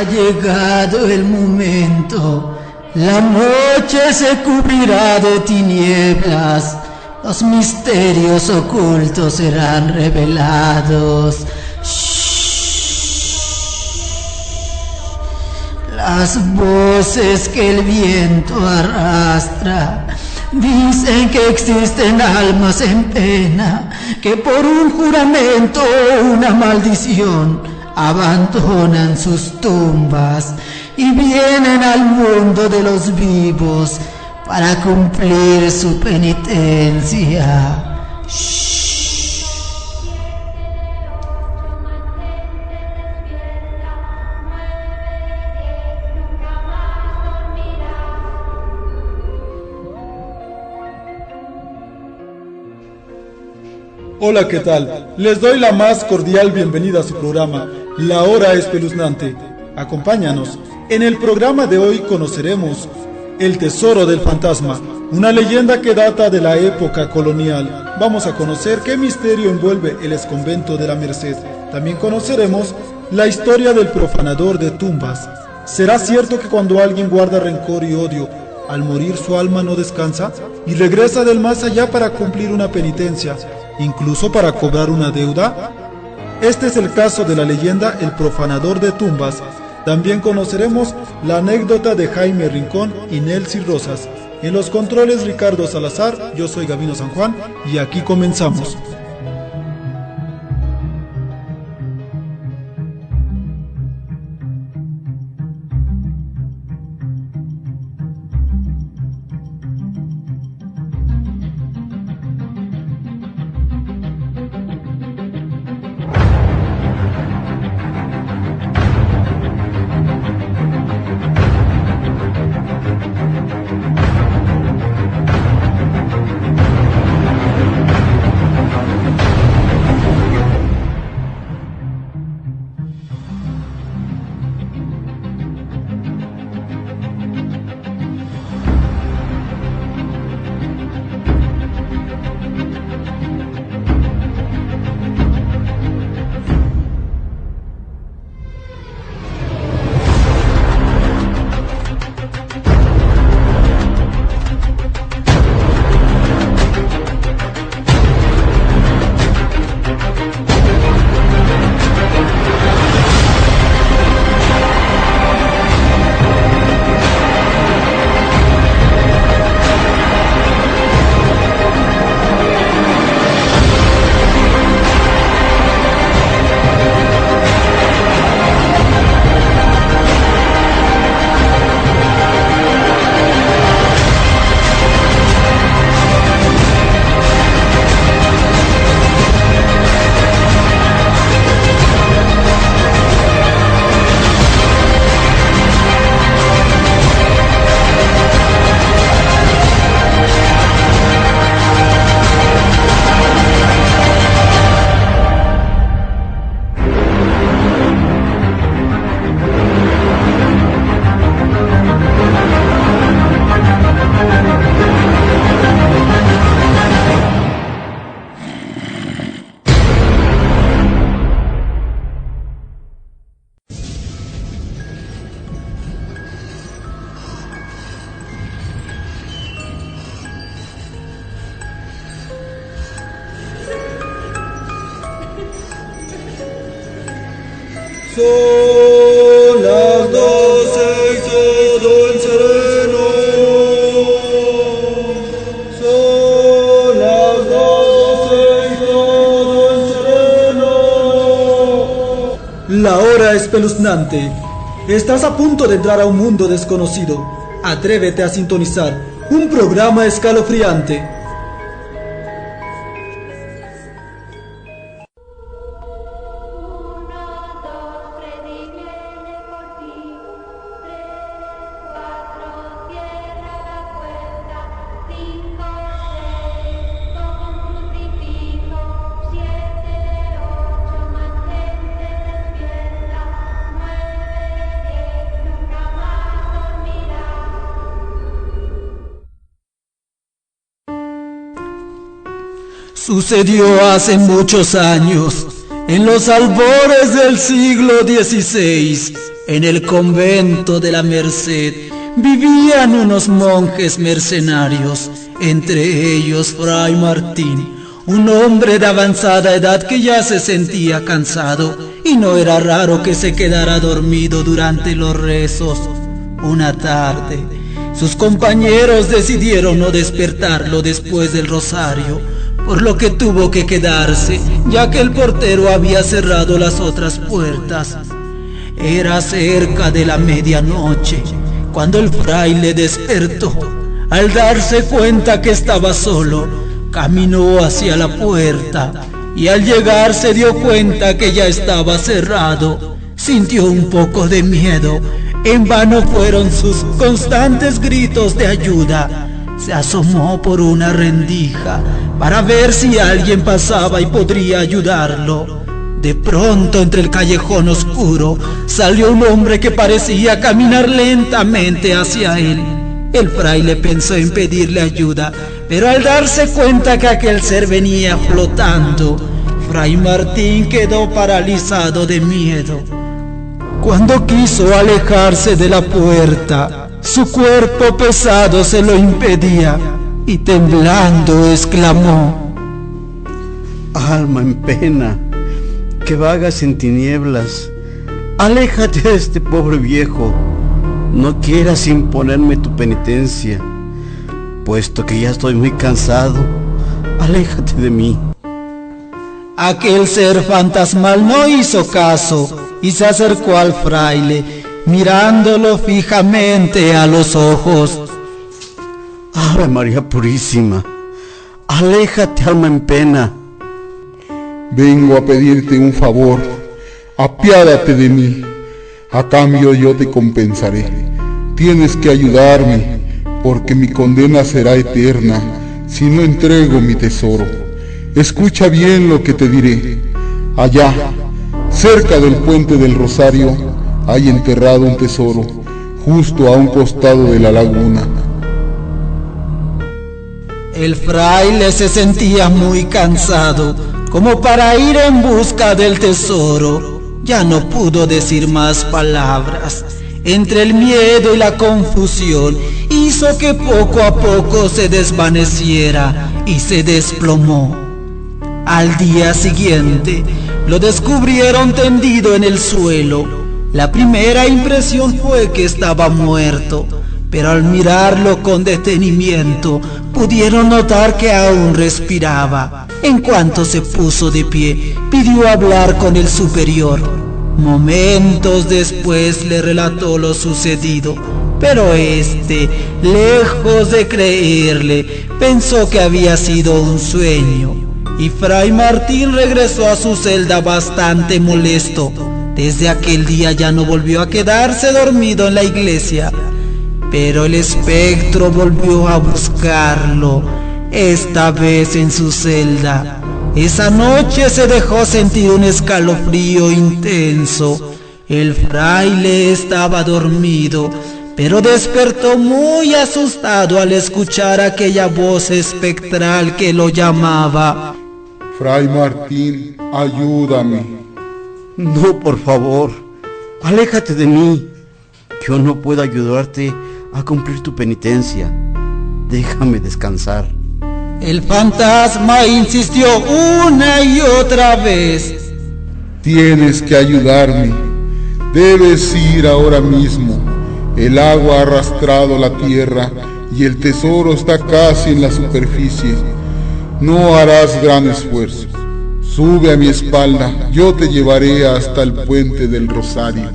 Ha llegado el momento, la noche se cubrirá de tinieblas, los misterios ocultos serán revelados. Las voces que el viento arrastra dicen que existen almas en pena, que por un juramento o una maldición abandonan sus tumbas y vienen al mundo de los vivos para cumplir su penitencia. Hola, ¿qué tal? Les doy la más cordial bienvenida a su programa, La Hora Espeluznante. Acompáñanos. En el programa de hoy conoceremos el Tesoro del Fantasma, una leyenda que data de la época colonial. Vamos a conocer qué misterio envuelve el exconvento de la Merced. También conoceremos la historia del profanador de tumbas. ¿Será cierto que cuando alguien guarda rencor y odio, al morir su alma no descansa y regresa del más allá para cumplir una penitencia, incluso para cobrar una deuda? Este es el caso de la leyenda El Profanador de Tumbas. También conoceremos la anécdota de Jaime Rincón y Nelcy Rosas. En los controles Ricardo Salazar, yo soy Gabino San Juan y aquí comenzamos. Son las 12 y todo en sereno. Son las 12 y todo en sereno. La hora espeluznante. Estás a punto de entrar a un mundo desconocido. Atrévete a sintonizar un programa escalofriante. Sucedió hace muchos años, en los albores del siglo XVI, En el convento de la Merced vivían unos monjes mercenarios, entre ellos Fray Martín, un hombre de avanzada edad que ya se sentía cansado, y no era raro que se quedara dormido durante los rezos. Una tarde, sus compañeros decidieron no despertarlo después del rosario, por lo que tuvo que quedarse, ya que el portero había cerrado las otras puertas. Era cerca de la medianoche, cuando el fraile despertó. Al darse cuenta que estaba solo, caminó hacia la puerta, y al llegar se dio cuenta que ya estaba cerrado. Sintió un poco de miedo. En vano fueron sus constantes gritos de ayuda. Se asomó por una rendija para ver si alguien pasaba y podría ayudarlo. De pronto, entre el callejón oscuro, salió un hombre que parecía caminar lentamente hacia él. El fraile pensó en pedirle ayuda, pero al darse cuenta que aquel ser venía flotando, Fray Martín quedó paralizado de miedo. Cuando quiso alejarse de la puerta, su cuerpo pesado se lo impedía, y temblando exclamó: Alma en pena, que vagas en tinieblas, aléjate de este pobre viejo, no quieras imponerme tu penitencia, puesto que ya estoy muy cansado, aléjate de mí. Aquel ser fantasmal no hizo caso y se acercó al fraile, mirándolo fijamente a los ojos. Ave María Purísima, aléjate, alma en pena. Vengo a pedirte un favor, apiádate de mí, a cambio yo te compensaré. Tienes que ayudarme, porque mi condena será eterna si no entrego mi tesoro. Escucha bien lo que te diré. Allá, cerca del puente del Rosario, hay enterrado un tesoro, justo a un costado de la laguna. El fraile se sentía muy cansado, como para ir en busca del tesoro. Ya no pudo decir más palabras. Entre el miedo y la confusión, hizo que poco a poco se desvaneciera y se desplomó. Al día siguiente, lo descubrieron tendido en el suelo. La primera impresión fue que estaba muerto, pero al mirarlo con detenimiento, pudieron notar que aún respiraba. En cuanto se puso de pie, pidió hablar con el superior. Momentos después le relató lo sucedido, pero este, lejos de creerle, pensó que había sido un sueño. Y Fray Martín regresó a su celda bastante molesto. Desde aquel día ya no volvió a quedarse dormido en la iglesia, pero el espectro volvió a buscarlo, esta vez en su celda. Esa noche se dejó sentir un escalofrío intenso. El fraile estaba dormido, pero despertó muy asustado al escuchar aquella voz espectral que lo llamaba. Fray Martín, ayúdame. No, por favor, aléjate de mí. Yo no puedo ayudarte a cumplir tu penitencia. Déjame descansar. El fantasma insistió una y otra vez. Tienes que ayudarme. Debes ir ahora mismo. El agua ha arrastrado la tierra y el tesoro está casi en la superficie. No harás gran esfuerzo. Sube a mi espalda, yo te llevaré hasta el puente del Rosario.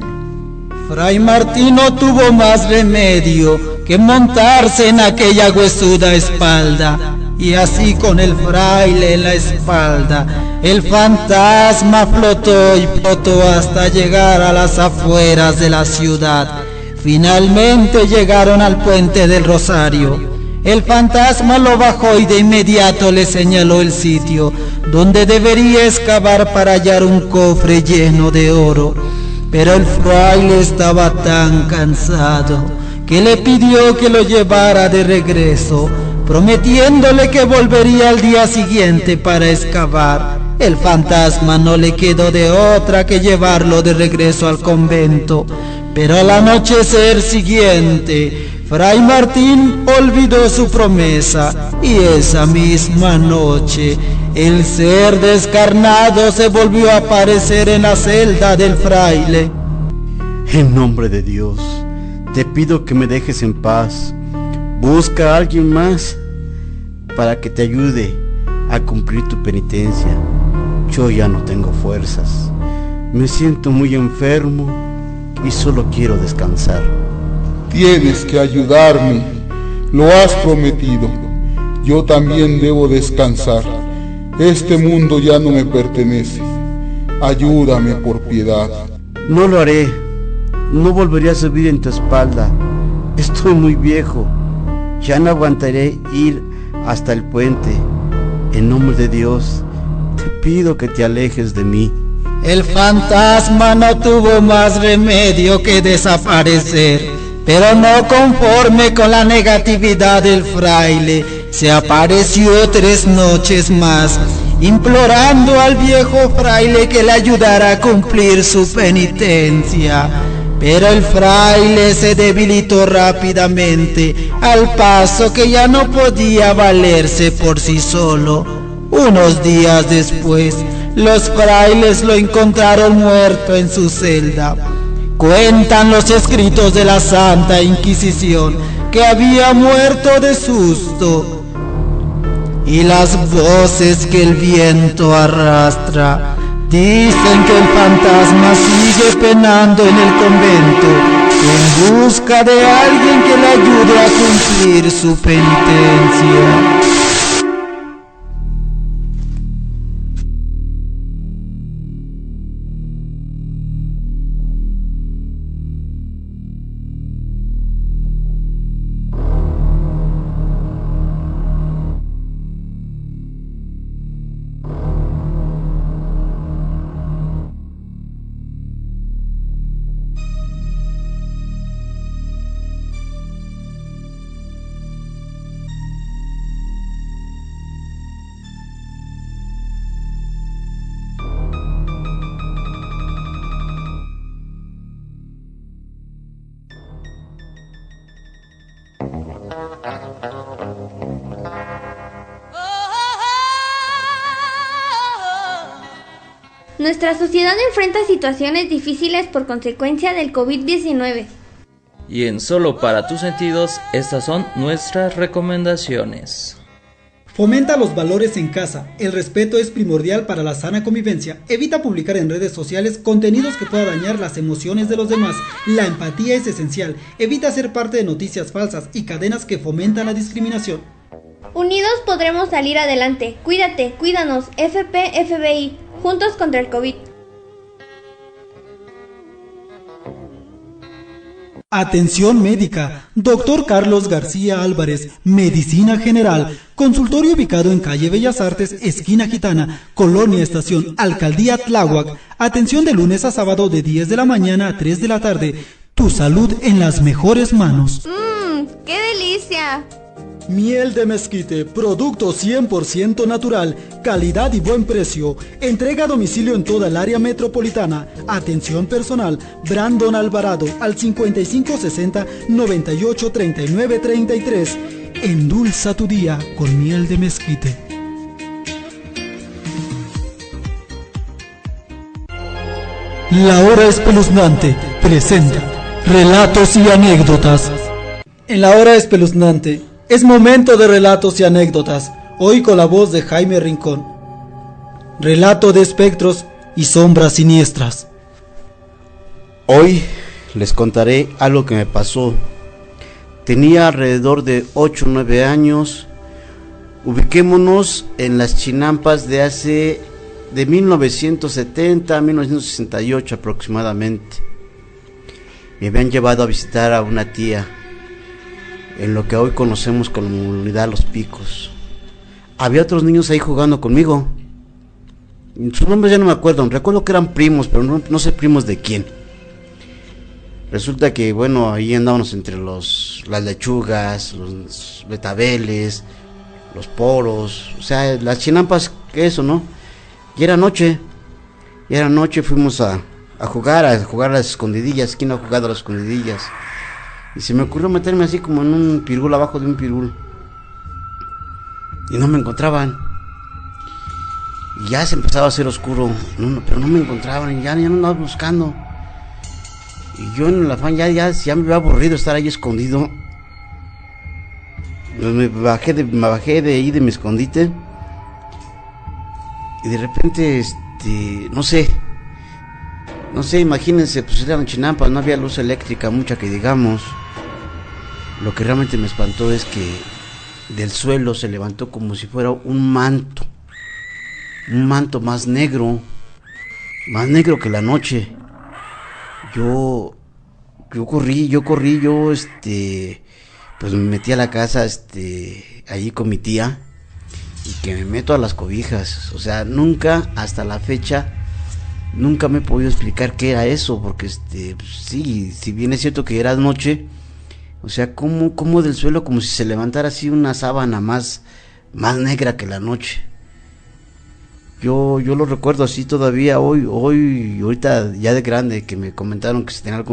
Fray Martín no tuvo más remedio que montarse en aquella huesuda espalda, y así con el fraile en la espalda, el fantasma flotó y flotó hasta llegar a las afueras de la ciudad. Finalmente llegaron al puente del Rosario. El fantasma lo bajó y de inmediato le señaló el sitio donde debería excavar para hallar un cofre lleno de oro. Pero el fraile estaba tan cansado que le pidió que lo llevara de regreso, prometiéndole que volvería al día siguiente para excavar. El fantasma no le quedó de otra que llevarlo de regreso al convento, Pero al anochecer siguiente, Fray Martín olvidó su promesa y esa misma noche el ser descarnado se volvió a aparecer en la celda del fraile. En nombre de Dios, te pido que me dejes en paz. Busca a alguien más para que te ayude a cumplir tu penitencia. Yo ya no tengo fuerzas. Me siento muy enfermo y solo quiero descansar. Tienes que ayudarme, lo has prometido. Yo también debo descansar. Este mundo ya no me pertenece. Ayúdame por piedad. No lo haré. No volveré a subir en tu espalda. Estoy muy viejo. Ya no aguantaré ir hasta el puente. En nombre de Dios, te pido que te alejes de mí. El fantasma no tuvo más remedio que desaparecer, pero no conforme con la negatividad del fraile, se apareció 3 noches más, implorando al viejo fraile que le ayudara a cumplir su penitencia. Pero el fraile se debilitó rápidamente, al paso que ya no podía valerse por sí solo. Unos días después, los frailes lo encontraron muerto en su celda. Cuentan los escritos de la Santa Inquisición que había muerto de susto. Y las voces que el viento arrastra dicen que el fantasma sigue penando en el convento en busca de alguien que le ayude a cumplir su penitencia. Nuestra sociedad enfrenta situaciones difíciles por consecuencia del COVID-19. Y en Solo para tus sentidos, estas son nuestras recomendaciones. Fomenta los valores en casa. El respeto es primordial para la sana convivencia. Evita publicar en redes sociales contenidos que puedan dañar las emociones de los demás. La empatía es esencial. Evita ser parte de noticias falsas y cadenas que fomentan la discriminación. Unidos podremos salir adelante. Cuídate, cuídanos. FP-FBI. Juntos contra el COVID. Atención médica. Dr. Carlos García Álvarez, Medicina General. Consultorio ubicado en calle Bellas Artes, esquina Gitana, Colonia Estación, Alcaldía Tláhuac. Atención de lunes a sábado de 10 de la mañana a 3 de la tarde. Tu salud en las mejores manos. ¡Qué delicia! Miel de mezquite, producto 100% natural, calidad y buen precio. Entrega a domicilio en toda el área metropolitana. Atención personal, Brandon Alvarado al 5560 98 39 33. Endulza tu día con miel de mezquite. La Hora Espeluznante presenta relatos y anécdotas. En la Hora Espeluznante es momento de relatos y anécdotas, hoy con la voz de Jaime Rincón. Relato de espectros y sombras siniestras. Hoy les contaré algo que me pasó. Tenía alrededor de 8 o 9 años. Ubiquémonos en las chinampas de 1970 a 1968 aproximadamente. Me habían llevado a visitar a una tía en lo que hoy conocemos como Unidad Los Picos. Había otros niños ahí jugando conmigo. Sus nombres ya no me acuerdo. Recuerdo que eran primos, pero no sé primos de quién. Resulta que, bueno, ahí andábamos entre las lechugas, los betabeles, los poros, o sea, las chinampas, eso, ¿no? Y era noche fuimos a a jugar a las escondidillas. ¿Quién no ha jugado a las escondidillas? Y se me ocurrió meterme así como en un pirul, abajo de un pirul. Y no me encontraban. Y ya se empezaba a hacer oscuro, pero no me encontraban, y ya no andaba buscando. Y yo en el afán ya me había aburrido estar ahí escondido. Pues me bajé de ahí de mi escondite. Y de repente, no sé, imagínense, pues era Chinampa, no había luz eléctrica, mucha que digamos. Lo que realmente me espantó es que del suelo se levantó como si fuera un manto más negro que la noche. Yo corrí, pues me metí a la casa, ahí con mi tía, y que me meto a las cobijas. O sea, nunca, hasta la fecha, nunca me he podido explicar qué era eso, porque sí, si bien es cierto que era noche, o sea, como del suelo, como si se levantara así una sábana más negra que la noche. Yo lo recuerdo así todavía ahorita ya de grande, que me comentaron que si tenía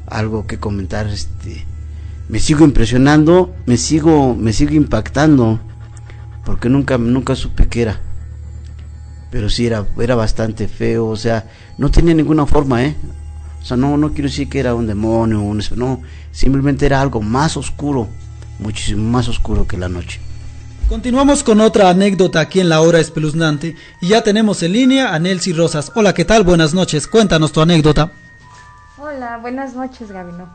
algo que comentar. Me sigo impresionando, me sigo impactando, porque nunca supe qué era. Pero sí era bastante feo, o sea, no tenía ninguna forma, o sea, no quiero decir que era un demonio, no, simplemente era algo más oscuro, muchísimo más oscuro que la noche. Continuamos con otra anécdota aquí en La Hora Espeluznante y ya tenemos en línea a Nelcy Rosas. Hola, ¿qué tal? Buenas noches, cuéntanos tu anécdota. Hola, buenas noches, Gabino.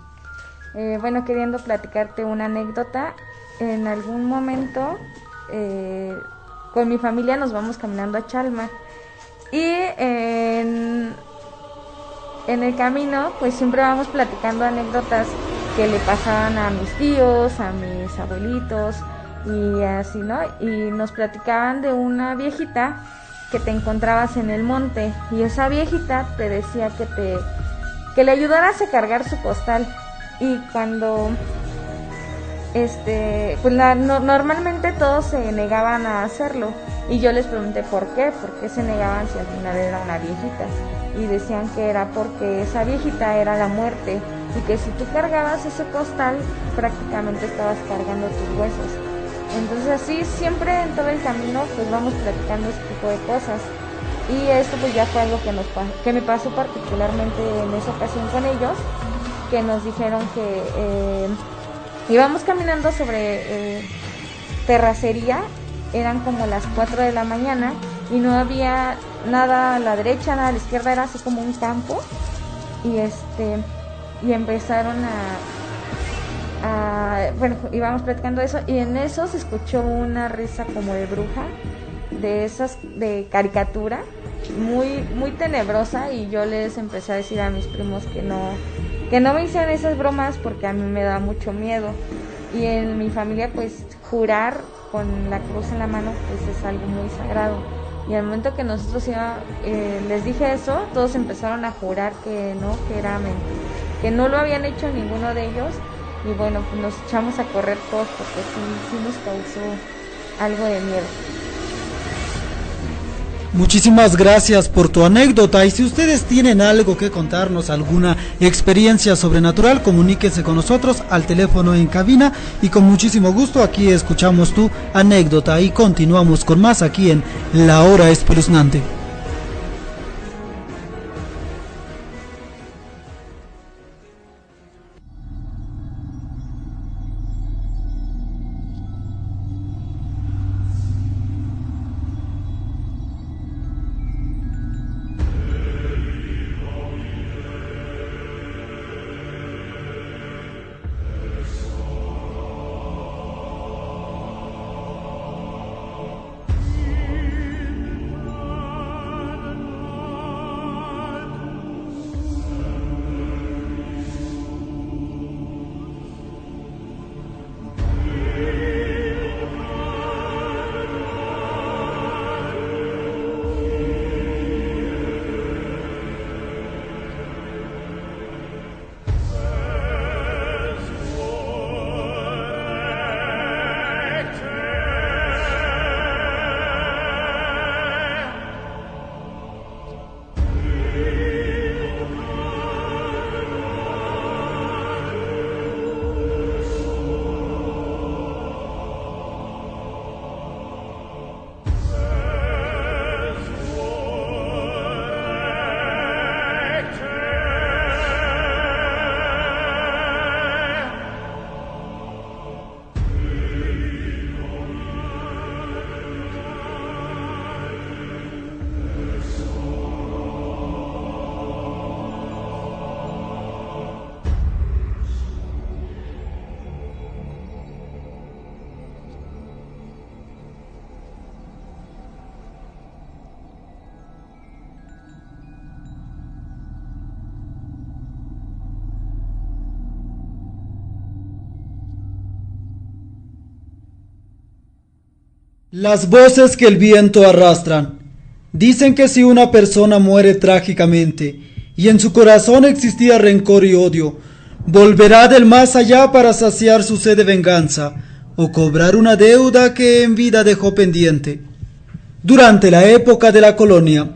Bueno, queriendo platicarte una anécdota. En algún momento con mi familia nos vamos caminando a Chalma y en el camino pues siempre vamos platicando anécdotas que le pasaban a mis tíos, a mis abuelitos y así, ¿no? Y nos platicaban de una viejita que te encontrabas en el monte y esa viejita te decía que le ayudaras a cargar su costal. Y cuando pues normalmente todos se negaban a hacerlo y yo les pregunté por qué se negaban si al final era una viejita, y decían que era porque esa viejita era la muerte y que si tú cargabas ese costal prácticamente estabas cargando tus huesos. Entonces así siempre en todo el camino pues vamos platicando ese tipo de cosas, y esto pues ya fue algo que me pasó particularmente en esa ocasión con ellos, que nos dijeron que íbamos caminando sobre terracería, eran como las 4 de la mañana y no había nada a la derecha, nada a la izquierda, era así como un campo, y empezaron bueno, íbamos platicando eso y en eso se escuchó una risa como de bruja, de esas de caricatura, muy tenebrosa, y yo les empecé a decir a mis primos que no me hicieran esas bromas porque a mí me da mucho miedo, y en mi familia pues jurar con la cruz en la mano pues es algo muy sagrado, y al momento que nosotros les dije eso, todos empezaron a jurar que era mentira, que no lo habían hecho ninguno de ellos, y bueno, pues nos echamos a correr todos porque sí nos causó algo de miedo. Muchísimas gracias por tu anécdota, y si ustedes tienen algo que contarnos, alguna experiencia sobrenatural, comuníquense con nosotros al teléfono en cabina y con muchísimo gusto aquí escuchamos tu anécdota y continuamos con más aquí en La Hora Espeluznante. Las voces que el viento arrastran. Dicen que si una persona muere trágicamente y en su corazón existía rencor y odio, volverá del más allá para saciar su sed de venganza o cobrar una deuda que en vida dejó pendiente. Durante la época de la colonia,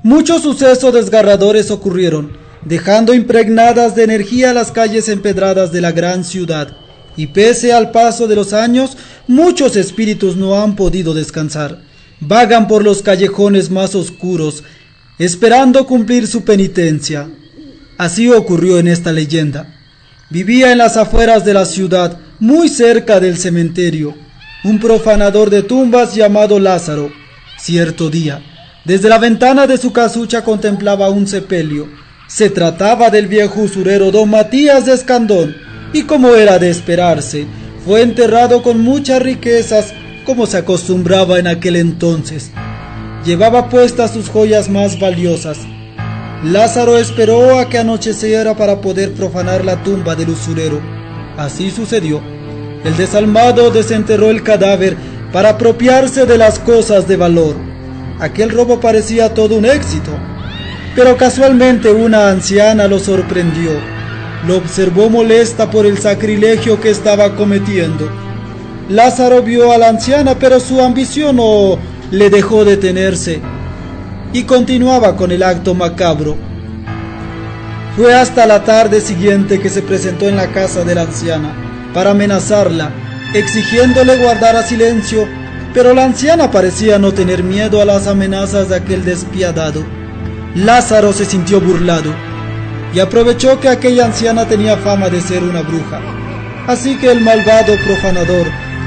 muchos sucesos desgarradores ocurrieron, dejando impregnadas de energía las calles empedradas de la gran ciudad, y pese al paso de los años, muchos espíritus no han podido descansar. Vagan por los callejones más oscuros, esperando cumplir su penitencia. Así ocurrió en esta leyenda. Vivía en las afueras de la ciudad, muy cerca del cementerio, un profanador de tumbas llamado Lázaro. Cierto día, desde la ventana de su casucha contemplaba un sepelio. Se trataba del viejo usurero don Matías de Escandón, y como era de esperarse, fue enterrado con muchas riquezas, como se acostumbraba en aquel entonces. Llevaba puestas sus joyas más valiosas. Lázaro esperó a que anocheciera para poder profanar la tumba del usurero. Así sucedió. El desalmado desenterró el cadáver para apropiarse de las cosas de valor. Aquel robo parecía todo un éxito, pero casualmente una anciana lo sorprendió. Lo observó molesta por el sacrilegio que estaba cometiendo. Lázaro vio a la anciana, pero su ambición no le dejó detenerse y continuaba con el acto macabro. Fue hasta la tarde siguiente que se presentó en la casa de la anciana para amenazarla, exigiéndole guardara silencio, pero la anciana parecía no tener miedo a las amenazas de aquel despiadado. Lázaro se sintió burlado y aprovechó que aquella anciana tenía fama de ser una bruja. Así que el malvado profanador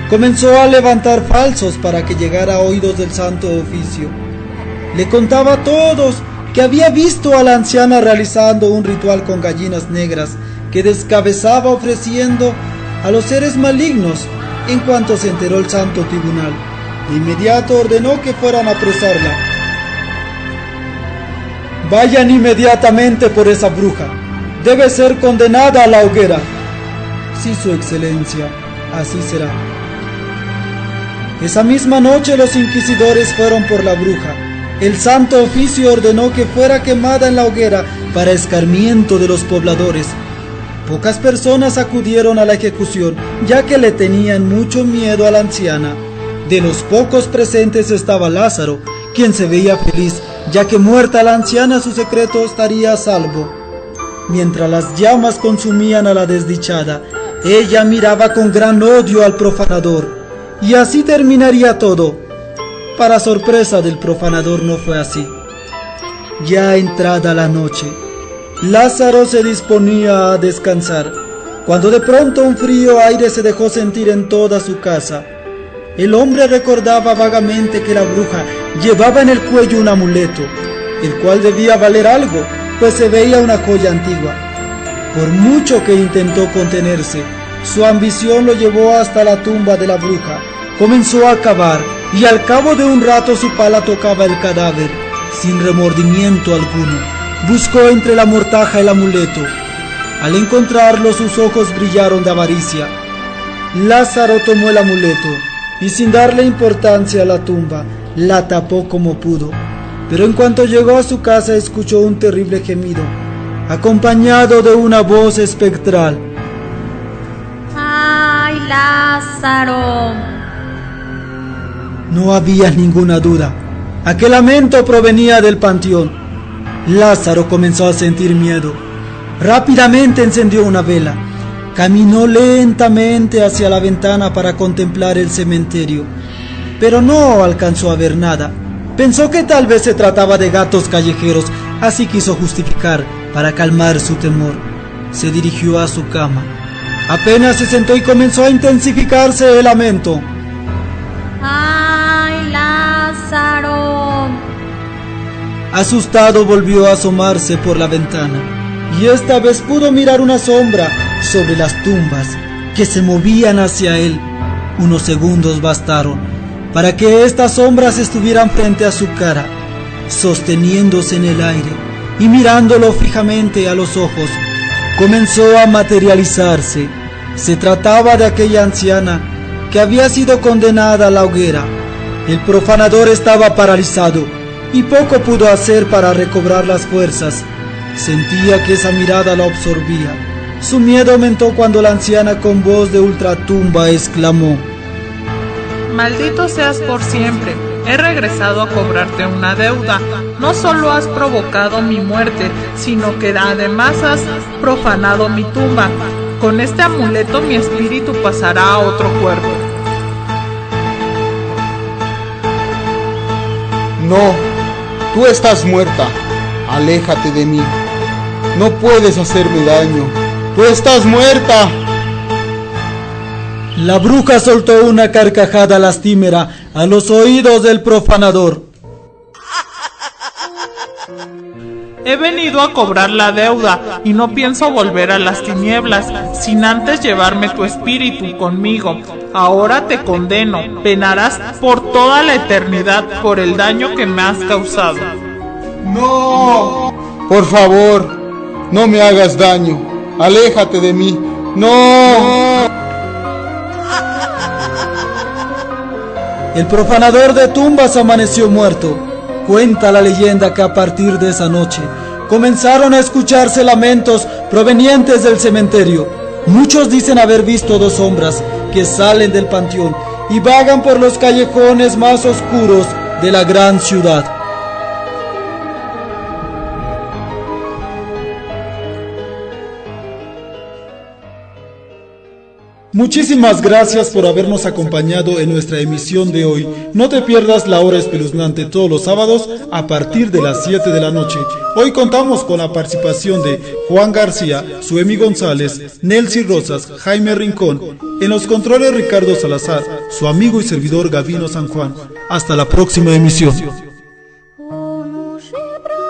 comenzó a levantar falsos para que llegara a oídos del Santo Oficio. Le contaba a todos que había visto a la anciana realizando un ritual con gallinas negras que descabezaba ofreciendo a los seres malignos. En cuanto se enteró el Santo Tribunal, de inmediato ordenó que fueran a apresarla. Vayan inmediatamente por esa bruja. Debe ser condenada a la hoguera. Sí, su excelencia, así será. Esa misma noche los inquisidores fueron por la bruja. El Santo Oficio ordenó que fuera quemada en la hoguera para escarmiento de los pobladores. Pocas personas acudieron a la ejecución, ya que le tenían mucho miedo a la anciana. De los pocos presentes estaba Lázaro, quien se veía feliz, ya que muerta la anciana su secreto estaría a salvo. Mientras las llamas consumían a la desdichada, ella miraba con gran odio al profanador, y así terminaría todo. Para sorpresa del profanador no fue así. Ya entrada la noche, Lázaro se disponía a descansar, cuando de pronto un frío aire se dejó sentir en toda su casa. El hombre recordaba vagamente que la bruja llevaba en el cuello un amuleto, el cual debía valer algo, pues se veía una joya antigua. Por mucho que intentó contenerse, su ambición lo llevó hasta la tumba de la bruja. Comenzó a cavar, y al cabo de un rato su pala tocaba el cadáver, sin remordimiento alguno. Buscó entre la mortaja el amuleto. Al encontrarlo, sus ojos brillaron de avaricia. Lázaro tomó el amuleto, y sin darle importancia a la tumba, la tapó como pudo. Pero en cuanto llegó a su casa, escuchó un terrible gemido, acompañado de una voz espectral. ¡Ay, Lázaro! No había ninguna duda. Aquel lamento provenía del panteón. Lázaro comenzó a sentir miedo. Rápidamente encendió una vela. Caminó lentamente hacia la ventana para contemplar el cementerio, pero no alcanzó a ver nada. Pensó que tal vez se trataba de gatos callejeros, así quiso justificar para calmar su temor. Se dirigió a su cama. Apenas se sentó y comenzó a intensificarse el lamento. ¡Ay, Lázaro! Asustado volvió a asomarse por la ventana, y esta vez pudo mirar una sombra sobre las tumbas que se movían hacia él. Unos segundos bastaron para que estas sombras estuvieran frente a su cara, sosteniéndose en el aire y mirándolo fijamente a los ojos. Comenzó a materializarse. Se trataba de aquella anciana que había sido condenada a la hoguera. El profanador estaba paralizado y poco pudo hacer para recobrar las fuerzas. Sentía que esa mirada lo absorbía. Su miedo aumentó cuando la anciana con voz de ultratumba exclamó: Maldito seas por siempre. He regresado a cobrarte una deuda. No solo has provocado mi muerte, sino que además has profanado mi tumba. Con este amuleto mi espíritu pasará a otro cuerpo. No, tú estás muerta. Aléjate de mí. No puedes hacerme daño. ¡Tú estás muerta! La bruja soltó una carcajada lastimera a los oídos del profanador. He venido a cobrar la deuda y no pienso volver a las tinieblas sin antes llevarme tu espíritu conmigo. Ahora te condeno. Penarás por toda la eternidad por el daño que me has causado. ¡No! Por favor, no me hagas daño. Aléjate de mí. ¡No! El profanador de tumbas amaneció muerto. Cuenta la leyenda que a partir de esa noche comenzaron a escucharse lamentos provenientes del cementerio. Muchos dicen haber visto dos sombras que salen del panteón y vagan por los callejones más oscuros de la gran ciudad. Muchísimas gracias por habernos acompañado en nuestra emisión de hoy. No te pierdas La Hora Espeluznante todos los sábados a partir de las 7 de la noche. Hoy contamos con la participación de Juan García, Suemi González, Nelcy Rosas, Jaime Rincón. En los controles Ricardo Salazar, su amigo y servidor Gavino San Juan. Hasta la próxima emisión.